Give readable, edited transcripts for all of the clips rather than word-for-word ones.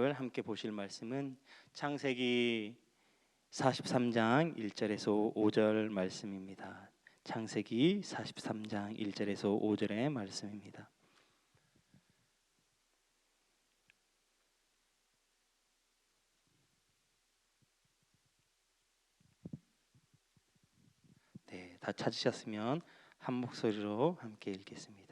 오늘 함께 보실 말씀은 창세기 43장 1절에서 5절 말씀입니다. 창세기 43장 1절에서 5절의 말씀입니다. 네, 다 찾으셨으면 한 목소리로 함께 읽겠습니다.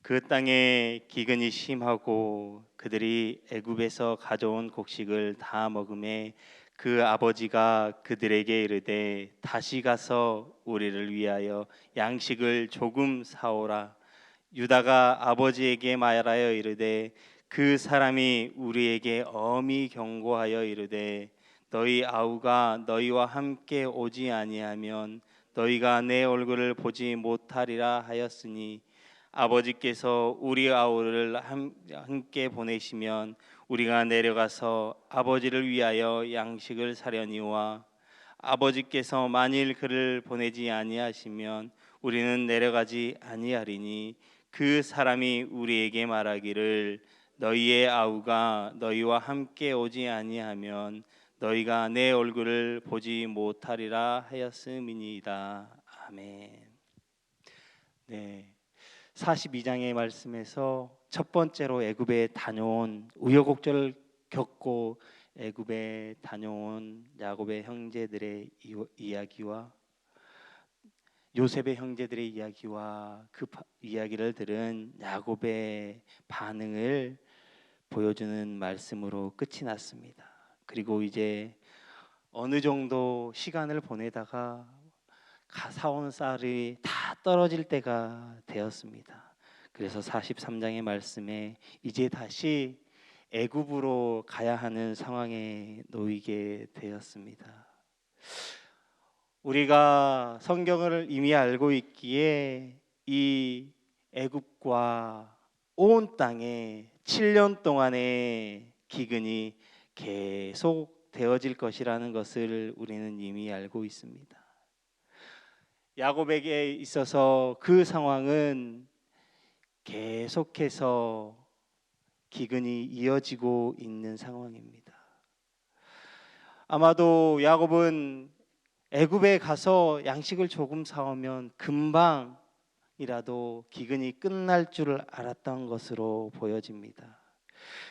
그 땅에 기근이 심하고 그들이 애굽에서 가져온 곡식을 다 먹음에 그 아버지가 그들에게 이르되 다시 가서 우리를 위하여 양식을 조금 사오라. 유다가 아버지에게 말하여 이르되 그 사람이 우리에게 엄히 경고하여 이르되 너희 아우가 너희와 함께 오지 아니하면 너희가 내 얼굴을 보지 못하리라 하였으니 아버지께서 우리 아우를 함께 보내시면 우리가 내려가서 아버지를 위하여 양식을 사려니와 아버지께서 만일 그를 보내지 아니하시면 우리는 내려가지 아니하리니 그 사람이 우리에게 말하기를 너희의 아우가 너희와 함께 오지 아니하면 너희가 내 얼굴을 보지 못하리라 하였음이니이다. 아멘. 네. 42장의 말씀에서 첫 번째로 애굽에 다녀온 우여곡절을 겪고 애굽에 다녀온 야곱의 형제들의 이야기와 요셉의 형제들의 이야기와 그 이야기를 들은 야곱의 반응을 보여주는 말씀으로 끝이 났습니다. 그리고 이제 어느 정도 시간을 보내다가 사온 쌀이 다 떨어질 때가 되었습니다. 그래서 43장의 말씀에 이제 다시 애굽으로 가야 하는 상황에 놓이게 되었습니다. 우리가 성경을 이미 알고 있기에 이 애굽과 온 땅에 7년 동안의 기근이 계속 되어질 것이라는 것을 우리는 이미 알고 있습니다. 야곱에게 있어서 그 상황은 계속해서 기근이 이어지고 있는 상황입니다. 아마도 야곱은 애굽에 가서 양식을 조금 사오면 금방이라도 기근이 끝날 줄 알았던 것으로 보여집니다.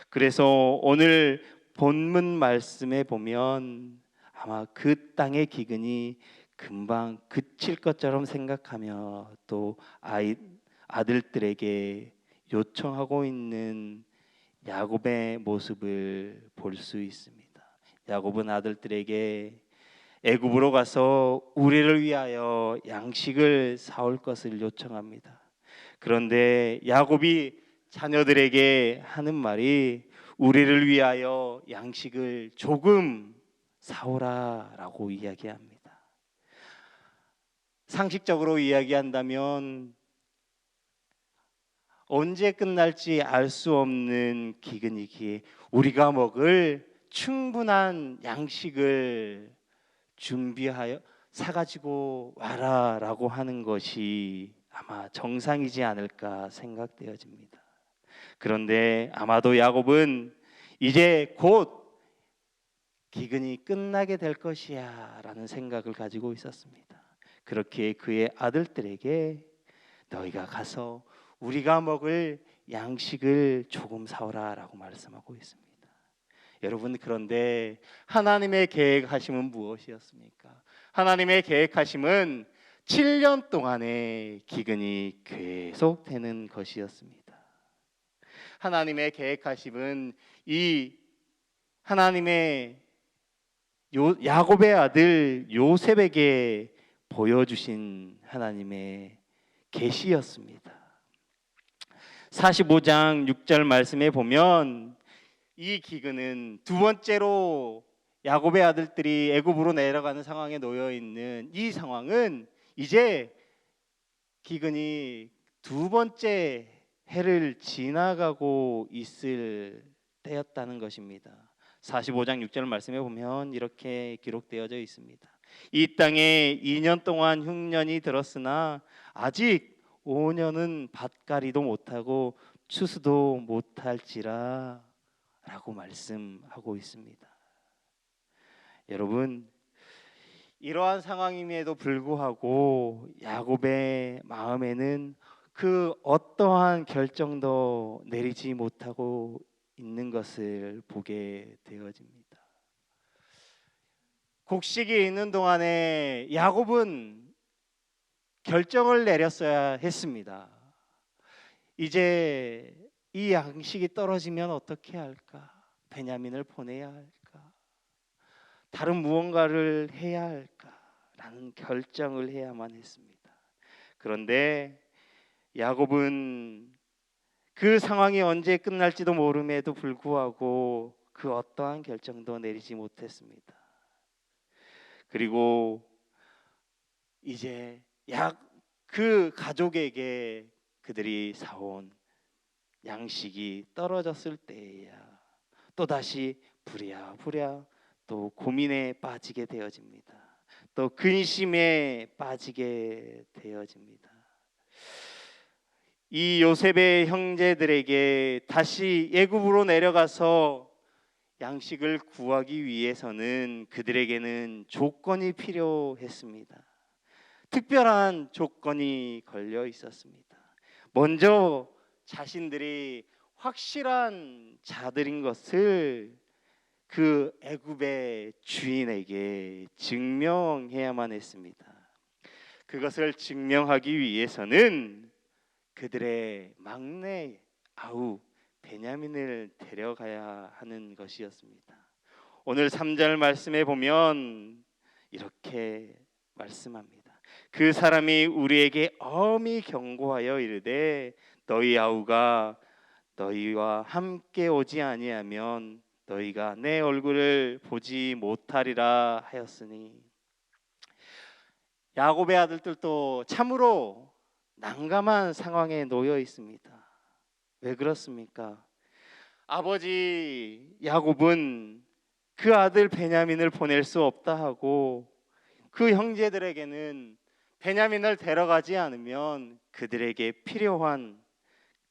그래서 오늘 본문 말씀에 보면 아마 그 땅의 기근이 금방 그칠 것처럼 생각하며 또 아들들에게 요청하고 있는 야곱의 모습을 볼 수 있습니다. 야곱은 아들들에게 애굽으로 가서 우리를 위하여 양식을 사올 것을 요청합니다. 그런데 야곱이 자녀들에게 하는 말이 우리를 위하여 양식을 조금 사오라라고 이야기합니다. 상식적으로 이야기한다면 언제 끝날지 알 수 없는 기근이기에 우리가 먹을 충분한 양식을 준비하여 사가지고 와라라고 하는 것이 아마 정상이지 않을까 생각되어집니다. 그런데 아마도 야곱은 이제 곧 기근이 끝나게 될 것이야 라는 생각을 가지고 있었습니다. 그렇게 그의 아들들에게 너희가 가서 우리가 먹을 양식을 조금 사오라 라고 말씀하고 있습니다. 여러분, 그런데 하나님의 계획하심은 무엇이었습니까? 하나님의 계획하심은 7년 동안의 기근이 계속되는 것이었습니다. 하나님의 계획하심은 이 하나님의 야곱의 아들 요셉에게 보여주신 하나님의 계시였습니다. 45장 6절 말씀에 보면 이 기근은 두 번째로 야곱의 아들들이 애굽으로 내려가는 상황에 놓여 있는 이 상황은 이제 기근이 두 번째 해를 지나가고 있을 때였다는 것입니다. 45장 6절 말씀에 보면 이렇게 기록되어져 있습니다. 이 땅에 2년 동안 흉년이 들었으나 아직 5년은 밭갈이도 못하고 추수도 못할지라 라고 말씀하고 있습니다. 여러분, 이러한 상황임에도 불구하고 야곱의 마음에는 그 어떠한 결정도 내리지 못하고 있는 것을 보게 되어집니다. 곡식이 있는 동안에 야곱은 결정을 내렸어야 했습니다. 이제 이 양식이 떨어지면 어떻게 할까? 베냐민을 보내야 할까? 다른 무언가를 해야 할까? 라는 결정을 해야만 했습니다. 그런데 야곱은 그 상황이 언제 끝날지도 모름에도 불구하고 그 어떠한 결정도 내리지 못했습니다. 그리고 이제 그 가족에게 그들이 사온 양식이 떨어졌을 때에야 또다시 부랴부랴 또 고민에 빠지게 되어집니다. 또 근심에 빠지게 되어집니다. 이 요셉의 형제들에게 다시 애굽으로 내려가서 양식을 구하기 위해서는 그들에게는 조건이 필요했습니다. 특별한 조건이 걸려 있었습니다. 먼저 자신들이 확실한 자들인 것을 그 애굽의 주인에게 증명해야만 했습니다. 그것을 증명하기 위해서는 그들의 막내 아우 베냐민을 데려가야 하는 것이었습니다. 오늘 3절 말씀에 보면 이렇게 말씀합니다. 그 사람이 우리에게 엄히 경고하여 이르되 너희 아우가 너희와 함께 오지 아니하면 너희가 내 얼굴을 보지 못하리라 하였으니, 야곱의 아들들도 참으로 난감한 상황에 놓여 있습니다. 왜 그렇습니까? 아버지 야곱은 그 아들 베냐민을 보낼 수 없다 하고 그 형제들에게는 베냐민을 데려가지 않으면 그들에게 필요한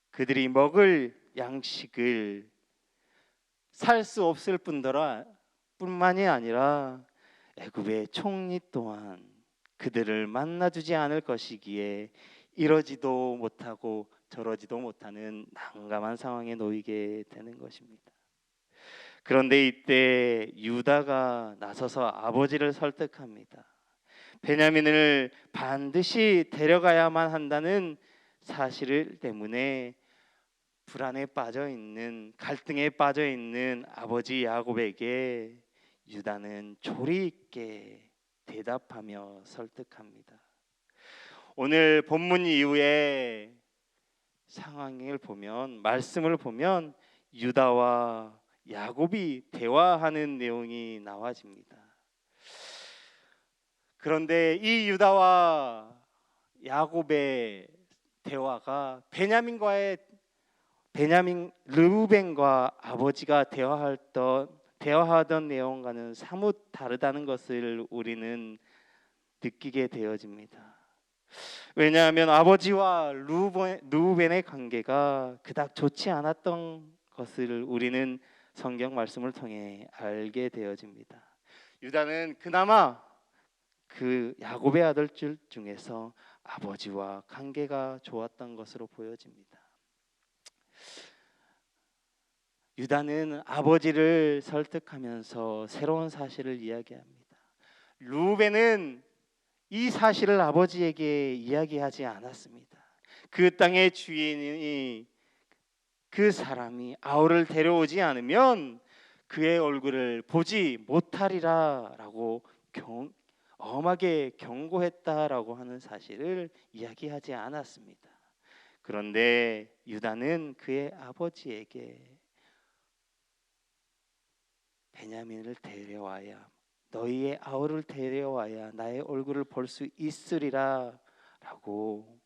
그들이 먹을 양식을 살 수 없을 뿐만이 아니라 애굽의 총리 또한 그들을 만나주지 않을 것이기에 이러지도 못하고 저러지도 못하는 난감한 상황에 놓이게 되는 것입니다. 그런데 이때 유다가 나서서 아버지를 설득합니다. 베냐민을 반드시 데려가야만 한다는 사실 때문에 불안에 빠져 있는, 갈등에 빠져 있는 아버지 야곱에게 유다는 조리 있게 대답하며 설득합니다. 오늘 본문 이후에 상황을 보면, 말씀을 보면 유다와 야곱이 대화하는 내용이 나와집니다. 그런데 이 유다와 야곱의 대화가 르우벤과 아버지가 대화하던 내용과는 사뭇 다르다는 것을 우리는 느끼게 되어집니다. 왜냐하면 아버지와 르우벤의 관계가 그닥 좋지 않았던 것을 우리는 성경 말씀을 통해 알게 되어집니다. 유다는 그나마 그 야곱의 아들들 중에서 아버지와 관계가 좋았던 것으로 보여집니다. 유다는 아버지를 설득하면서 새로운 사실을 이야기합니다. 르우벤은 이 사실을 아버지에게 이야기하지 않았습니다. 그 땅의 주인이, 그 사람이 아우를 데려오지 않으면 그의 얼굴을 보지 못하리라 라고 엄하게 경고했다라고 하는 사실을 이야기하지 않았습니다. 그런데 유다는 그의 아버지에게 베냐민을 데려와야, 너희의 아우를 데려와야 나의 얼굴을 볼 수 있으리라 라고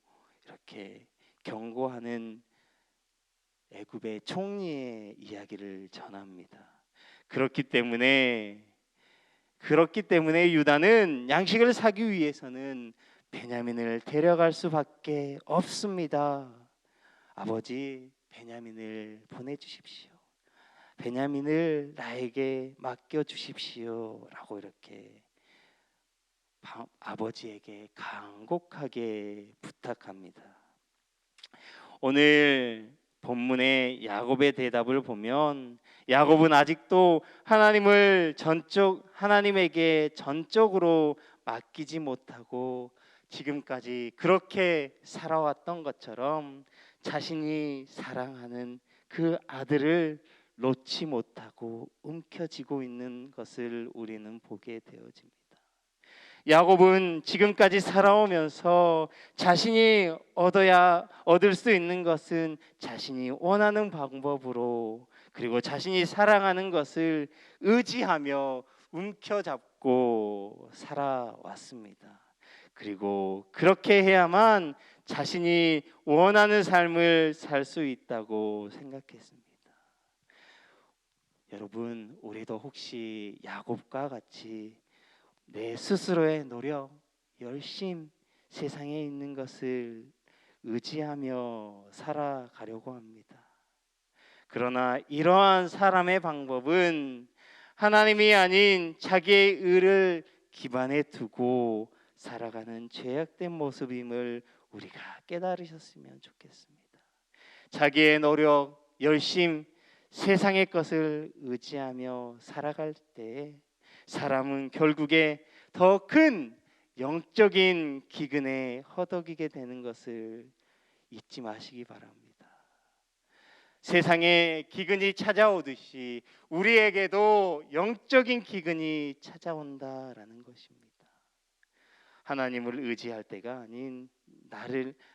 이렇게 경고하는 애굽의 총리의 이야기를 전합니다. 그렇기 때문에 유다는 양식을 사기 위해서는 베냐민을 데려갈 수밖에 없습니다. 아버지, 베냐민을 보내주십시오. 베냐민을 나에게 맡겨 주십시오라고 이렇게 아버지에게 간곡하게 부탁합니다. 오늘 본문의 야곱의 대답을 보면 야곱은 아직도 하나님에게 전적으로 맡기지 못하고 지금까지 그렇게 살아왔던 것처럼 자신이 사랑하는 그 아들을 놓지 못하고 움켜쥐고 있는 것을 우리는 보게 되어집니다. 야곱은 지금까지 살아오면서 자신이 얻을 수 있는 것은 자신이 원하는 방법으로, 그리고 자신이 사랑하는 것을 의지하며 움켜잡고 살아왔습니다. 그리고 그렇게 해야만 자신이 원하는 삶을 살 수 있다고 생각했습니다. 여러분, 우리도 혹시 야곱과 같이 내 스스로의 노력, 열심, 세상에 있는 것을 의지하며 살아가려고 합니다. 그러나 이러한 사람의 방법은 하나님이 아닌 자기의 의를 기반에 두고 살아가는 죄악된 모습임을 우리가 깨달으셨으면 좋겠습니다. 자기의 노력, 열심, 세상의 것을 의지하며 살아갈 때 사람은 결국에 더 큰 영적인 기근에 허덕이게 되는 것을 잊지 마시기 바랍니다. 세상에 기근이 찾아오듯이 우리에게도 영적인 기근이 찾아온다라는 것입니다. 하나님을 의지할 때가 아닌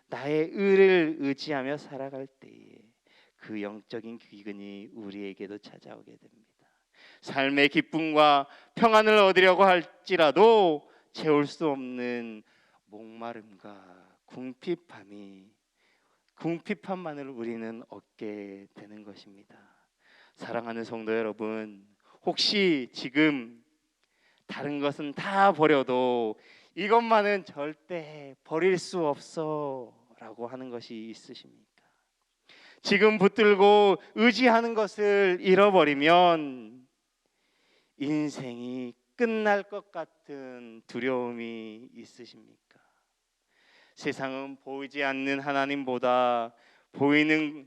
나의 의를 의지하며 살아갈 때에 그 영적인 기근이 우리에게도 찾아오게 됩니다. 삶의 기쁨과 평안을 얻으려고 할지라도 채울 수 없는 목마름과 궁핍함만을 우리는 얻게 되는 것입니다. 사랑하는 성도 여러분, 혹시 지금 다른 것은 다 버려도 이것만은 절대 버릴 수 없어 라고 하는 것이 있으십니까? 지금 붙들고 의지하는 것을 잃어버리면 인생이 끝날 것 같은 두려움이 있으십니까? 세상은 보이지 않는 하나님보다 보이는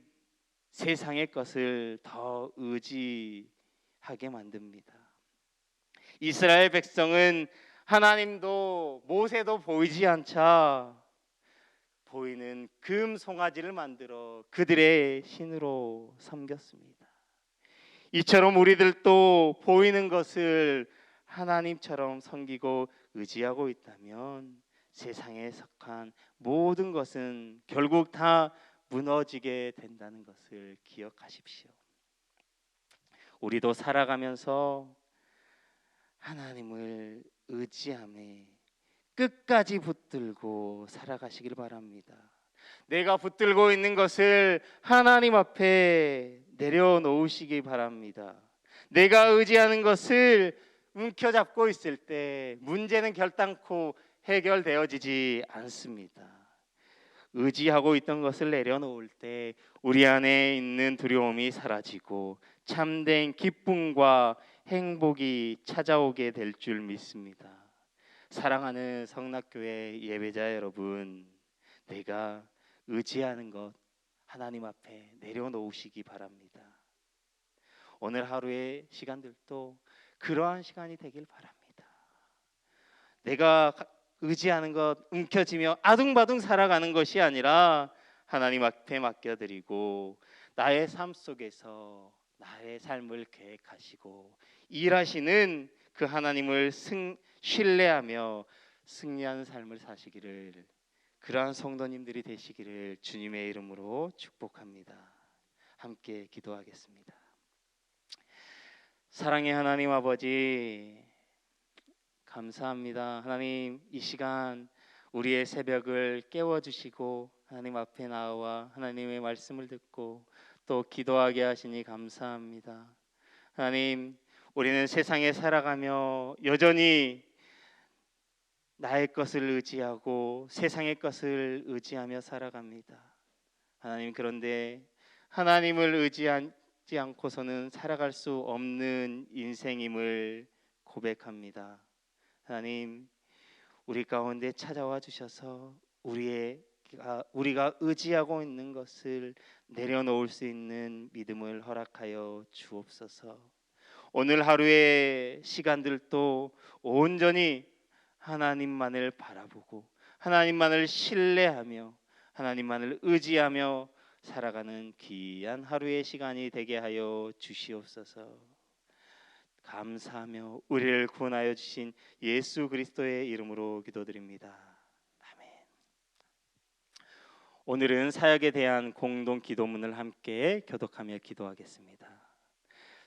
세상의 것을 더 의지하게 만듭니다. 이스라엘 백성은 하나님도 모세도 보이지 않자 보이는 금 송아지를 만들어 그들의 신으로 섬겼습니다. 이처럼 우리들도 보이는 것을 하나님처럼 섬기고 의지하고 있다면 세상에 속한 모든 것은 결국 다 무너지게 된다는 것을 기억하십시오. 우리도 살아가면서 하나님을 의지함에 끝까지 붙들고 살아가시길 바랍니다. 내가 붙들고 있는 것을 하나님 앞에 내려놓으시기 바랍니다. 내가 의지하는 것을 움켜잡고 있을 때 문제는 결단코 해결되어지지 않습니다. 의지하고 있던 것을 내려놓을 때 우리 안에 있는 두려움이 사라지고 참된 기쁨과 행복이 찾아오게 될 줄 믿습니다. 사랑하는 성락교회 예배자 여러분, 내가 의지하는 것 하나님 앞에 내려놓으시기 바랍니다. 오늘 하루의 시간들도 그러한 시간이 되길 바랍니다. 내가 의지하는 것 움켜쥐며 아둥바둥 살아가는 것이 아니라 하나님 앞에 맡겨드리고 나의 삶 속에서 나의 삶을 계획하시고 일하시는 그 하나님을 신뢰하며 승리하는 삶을 사시기를, 그러한 성도님들이 되시기를 주님의 이름으로 축복합니다. 함께 기도하겠습니다. 사랑의 하나님 아버지, 감사합니다. 하나님, 이 시간 우리의 새벽을 깨워주시고 하나님 앞에 나와 하나님의 말씀을 듣고 또 기도하게 하시니 감사합니다. 하나님, 우리는 세상에 살아가며 여전히 나의 것을 의지하고 세상의 것을 의지하며 살아갑니다. 하나님, 그런데 하나님을 의지한 않고서는 살아갈 수 없는 인생임을 고백합니다. 하나님, 우리 가운데 찾아와 주셔서 우리가 의지하고 있는 것을 내려놓을 수 있는 믿음을 허락하여 주옵소서. 오늘 하루의 시간들도 온전히 하나님만을 바라보고 하나님만을 신뢰하며 하나님만을 의지하며 살아가는 귀한 하루의 시간이 되게 하여 주시옵소서. 감사하며 우리를 구원하여 주신 예수 그리스도의 이름으로 기도드립니다. 아멘. 오늘은 사역에 대한 공동 기도문을 함께 교독하며 기도하겠습니다.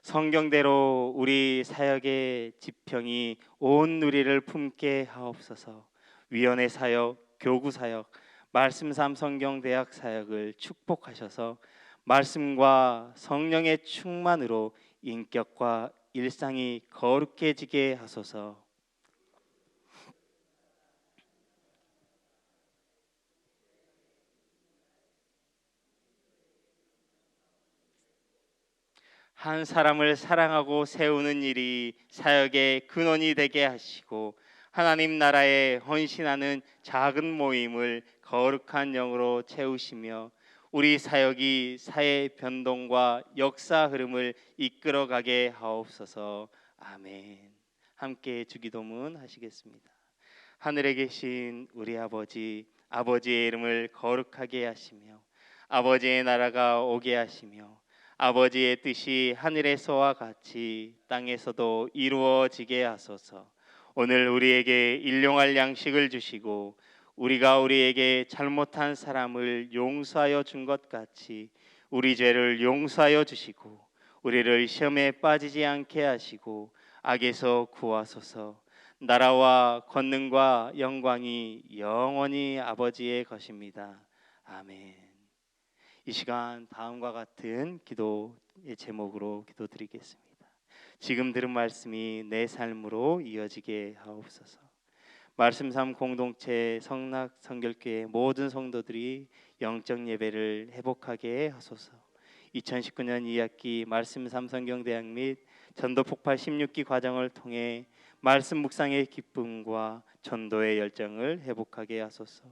성경대로 우리 사역의 지평이 온 누리를 품게 하옵소서. 위원회 사역, 교구 사역, 말씀삼 성경대학 사역을 축복하셔서 말씀과 성령의 충만으로 인격과 일상이 거룩해지게 하소서. 한 사람을 사랑하고 세우는 일이 사역의 근원이 되게 하시고 하나님 나라에 헌신하는 작은 모임을 거룩한 영으로 채우시며 우리 사역이 사회 변동과 역사 흐름을 이끌어가게 하옵소서. 아멘. 함께 주기도문 하시겠습니다. 하늘에 계신 우리 아버지, 아버지의 이름을 거룩하게 하시며 아버지의 나라가 오게 하시며 아버지의 뜻이 하늘에서와 같이 땅에서도 이루어지게 하소서. 오늘 우리에게 일용할 양식을 주시고 우리가 우리에게 잘못한 사람을 용서하여 준 것 같이 우리 죄를 용서하여 주시고 우리를 시험에 빠지지 않게 하시고 악에서 구하소서. 나라와 권능과 영광이 영원히 아버지의 것입니다. 아멘. 이 시간 다음과 같은 기도의 제목으로 기도드리겠습니다. 지금 들은 말씀이 내 삶으로 이어지게 하옵소서. 말씀삼 공동체 성락 성결교회 모든 성도들이 영적 예배를 회복하게 하소서. 2019년 2학기 말씀삼 성경대학 및 전도 폭발 16기 과정을 통해 말씀 묵상의 기쁨과 전도의 열정을 회복하게 하소서.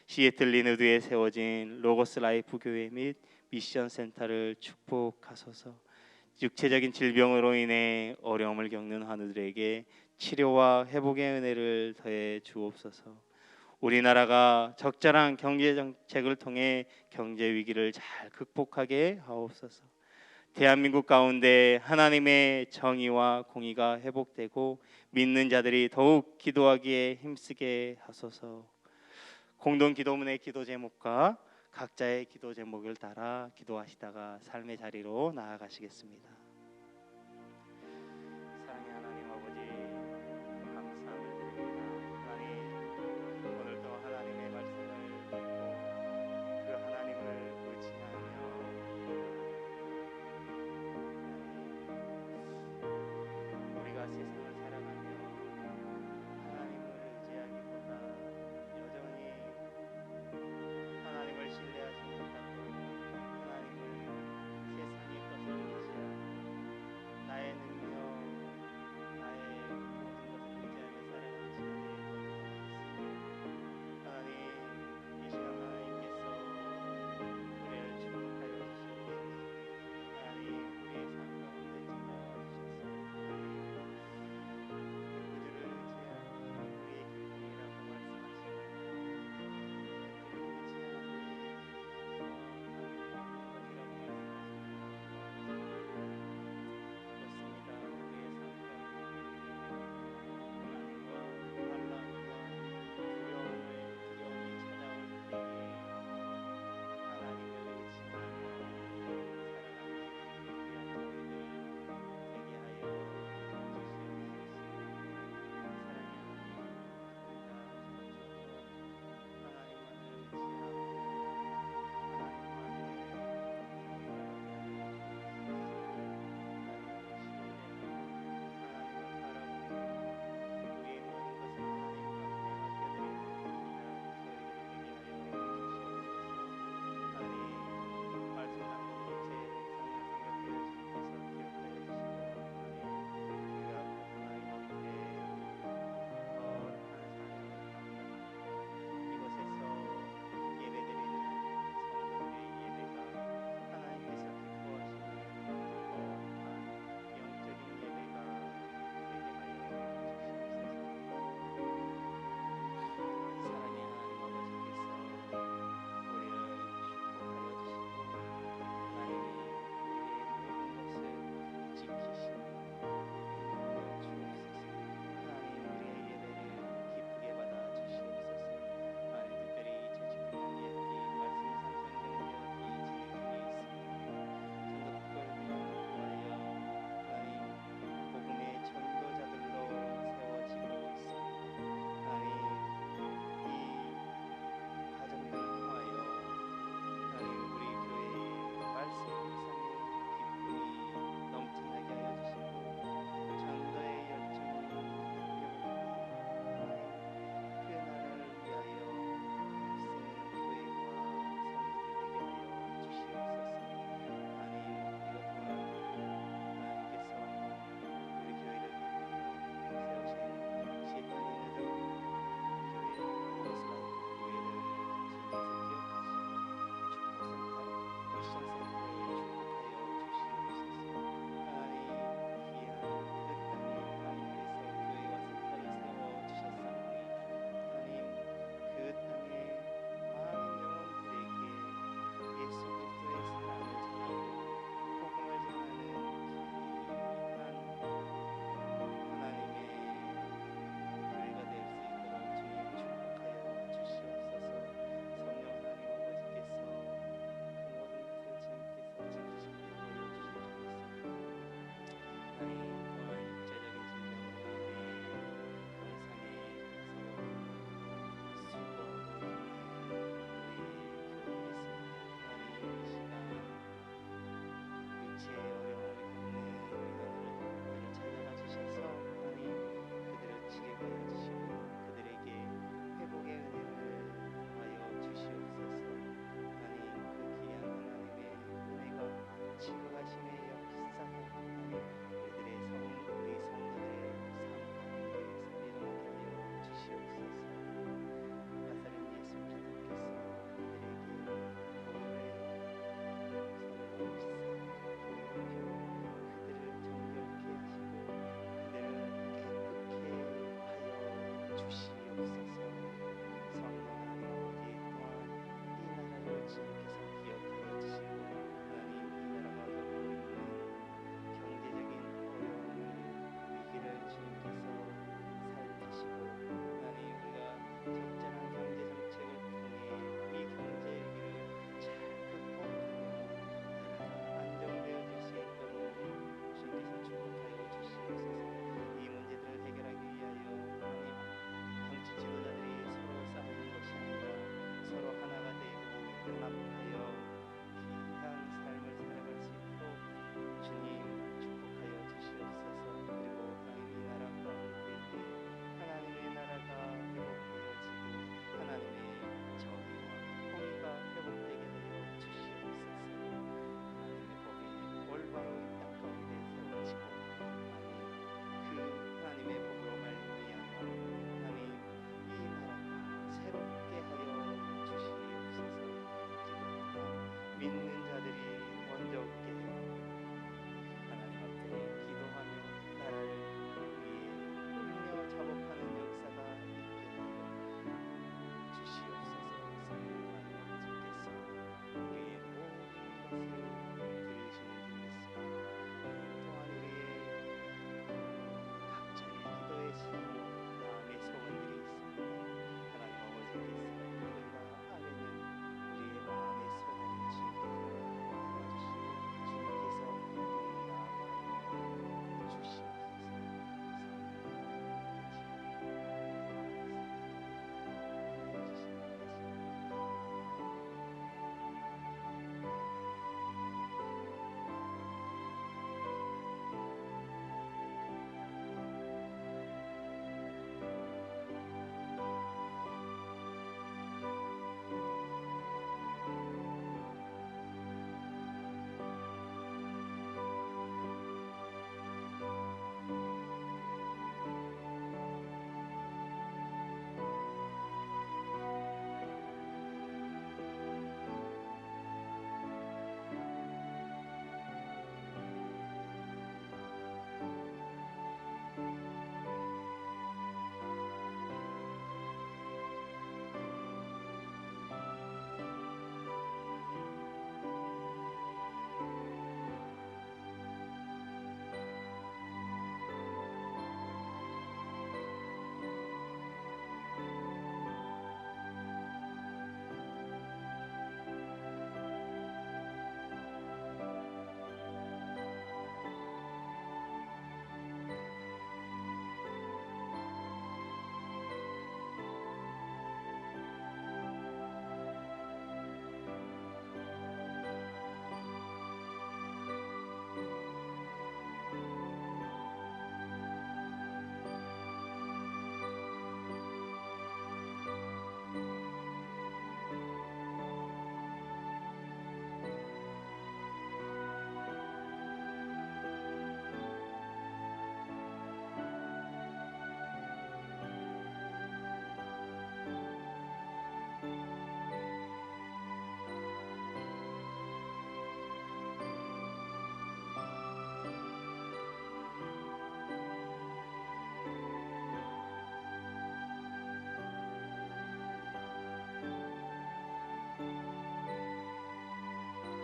시애틀 리누드에 세워진 로고스 라이프 교회 및 미션 센터를 축복하소서. 육체적인 질병으로 인해 어려움을 겪는 환우들에게 치료와 회복의 은혜를 더해 주옵소서. 우리나라가 적절한 경제 정책을 통해 경제 위기를 잘 극복하게 하옵소서. 대한민국 가운데 하나님의 정의와 공의가 회복되고 믿는 자들이 더욱 기도하기에 힘쓰게 하소서. 공동 기도문의 기도 제목과 각자의 기도 제목을 따라 기도하시다가 삶의 자리로 나아가시겠습니다.